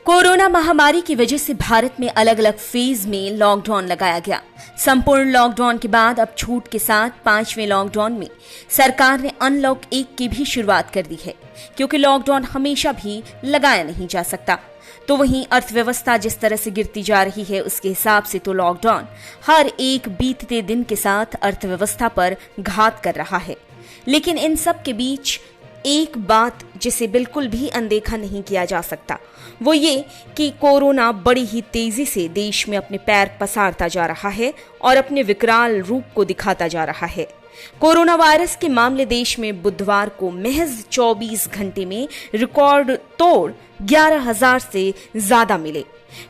Corona महामारी की वजह से भारत में अलग अलग फेज में लॉकडाउन लगाया गया। संपूर्ण लॉकडाउन के बाद अब छूट के साथ 5वें लॉकडाउन में सरकार ने अनलॉक 1 की भी शुरुआत कर दी है, क्योंकि लॉकडाउन हमेशा भी लगाया नहीं जा सकता। तो वहीं अर्थव्यवस्था जिस तरह से गिरती जा रही है, उसके हिसाब से तो लॉकडाउन हर एक बीतते दिन के साथ अर्थव्यवस्था पर घात कर रहा है। लेकिन इन सब के बीच एक बात जिसे बिल्कुल भी अनदेखा नहीं किया जा सकता, वो ये कि कोरोना बड़ी ही तेजी से देश में अपने पैर पसारता जा रहा है और अपने विकराल रूप को दिखाता जा रहा है। कोरोना वायरस के मामले देश में बुधवार को महज 24 घंटे में रिकॉर्ड तोड़ 11,000 से ज्यादा मिले।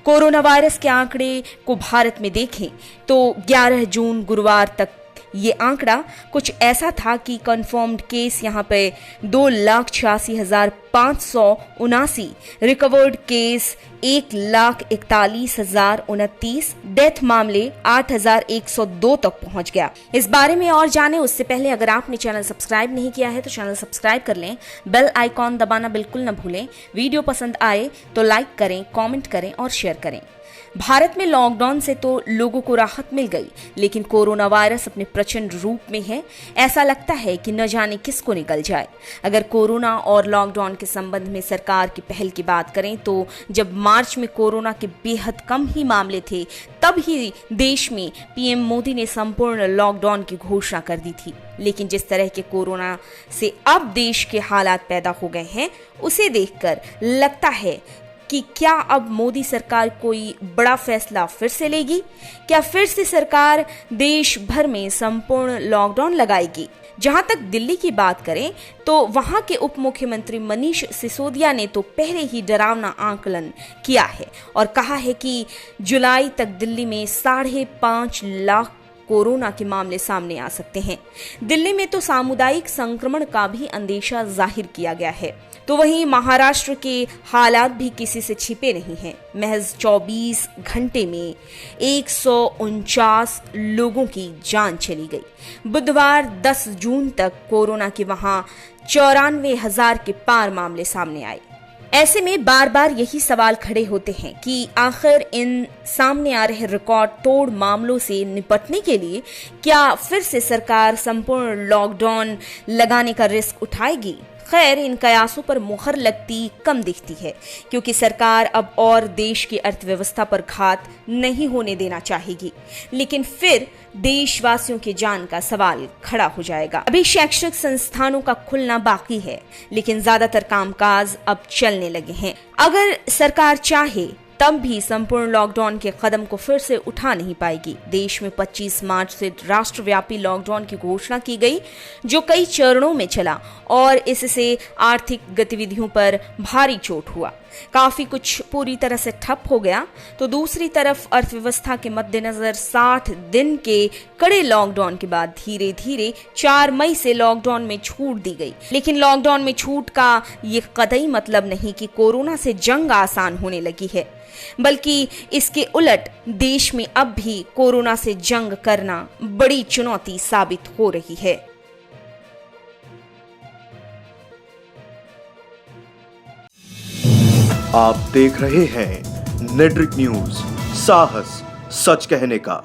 कोरोना वायरस के आंकड़े को भारत में देखें तो 11 जून गुरुवार तक ये आंकड़ा कुछ ऐसा था कि कंफर्म्ड केस यहां पे 2,86,579, रिकवर्ड केस 1,41,029, डेथ मामले 8,102 तक पहुंच गया। इस बारे में और जाने उससे पहले अगर आपने चैनल सब्सक्राइब नहीं किया है तो चैनल सब्सक्राइब कर लें, बेल आइकॉन दबाना बिल्कुल न भूलें। वीडियो पसंद आए तो लाइक करें, कमेंट करें और शेयर करें। भारत में लॉकडाउन से तो लोगों को राहत मिल गई, लेकिन कोरोना वायरस अपने प्रचंड रूप में है। ऐसा लगता है कि न जाने किसको निकल जाए। अगर कोरोना और लॉकडाउन के संबंध में सरकार की पहल की बात करें तो जब मार्च में कोरोना के बेहद कम ही मामले थे, तब ही देश में पीएम मोदी ने संपूर्ण लॉकडाउन की घोषणा कर दी थी। लेकिन जिस तरह के कोरोना से अब देश के हालात पैदा हो गए हैं, उसे देखकर लगता है कि क्या अब मोदी सरकार कोई बड़ा फैसला फिर से लेगी? क्या फिर से सरकार देश भर में संपूर्ण लॉकडाउन लगाएगी? जहां तक दिल्ली की बात करें तो वहां के उप मुख्यमंत्री मनीष सिसोदिया ने तो पहले ही डरावना आकलन किया है और कहा है कि जुलाई तक दिल्ली में 5.5 लाख कोरोना के मामले सामने आ सकते हैं। दिल्ली में तो सामुदायिक संक्रमण का भी अंदेशा जाहिर किया गया है। तो वहीं महाराष्ट्र के हालात भी किसी से छिपे नहीं हैं। महज 24 घंटे में 149 लोगों की जान चली गई। बुधवार 10 जून तक कोरोना के वहां 94,000 के पार मामले सामने आए। ऐसे में बार बार यही सवाल खड़े होते हैं कि आखिर इन सामने आ रहे रिकॉर्ड तोड़ मामलों से निपटने के लिए क्या फिर से सरकार संपूर्ण लॉकडाउन लगाने का रिस्क उठाएगी? खैर, इन कयासों पर मुहर लगती कम दिखती है, क्योंकि सरकार अब और देश की अर्थव्यवस्था पर घात नहीं होने देना चाहेगी। लेकिन फिर देशवासियों की जान का सवाल खड़ा हो जाएगा। अभी शैक्षणिक संस्थानों का खुलना बाकी है, लेकिन ज्यादातर कामकाज अब चलने लगे हैं। अगर सरकार चाहे तब भी संपूर्ण लॉकडाउन के कदम को फिर से उठा नहीं पाएगी। देश में 25 मार्च से राष्ट्रव्यापी लॉकडाउन की घोषणा की गई, जो कई चरणों में चला और इससे आर्थिक गतिविधियों पर भारी चोट हुआ। काफी कुछ पूरी तरह से ठप हो गया, तो दूसरी तरफ अर्थव्यवस्था के मद्देनजर 60 दिन के कड़े लॉकडाउन के बाद धीरे धीरे 4 मई से लॉकडाउन में छूट दी गई। लेकिन लॉकडाउन में छूट का ये कतई मतलब नहीं कि कोरोना से जंग आसान होने लगी है, बल्कि इसके उलट देश में अब भी कोरोना से जंग करना बड़ी चुनौती साबित हो रही है। आप देख रहे हैं नेट्रिक न्यूज, साहस सच कहने का।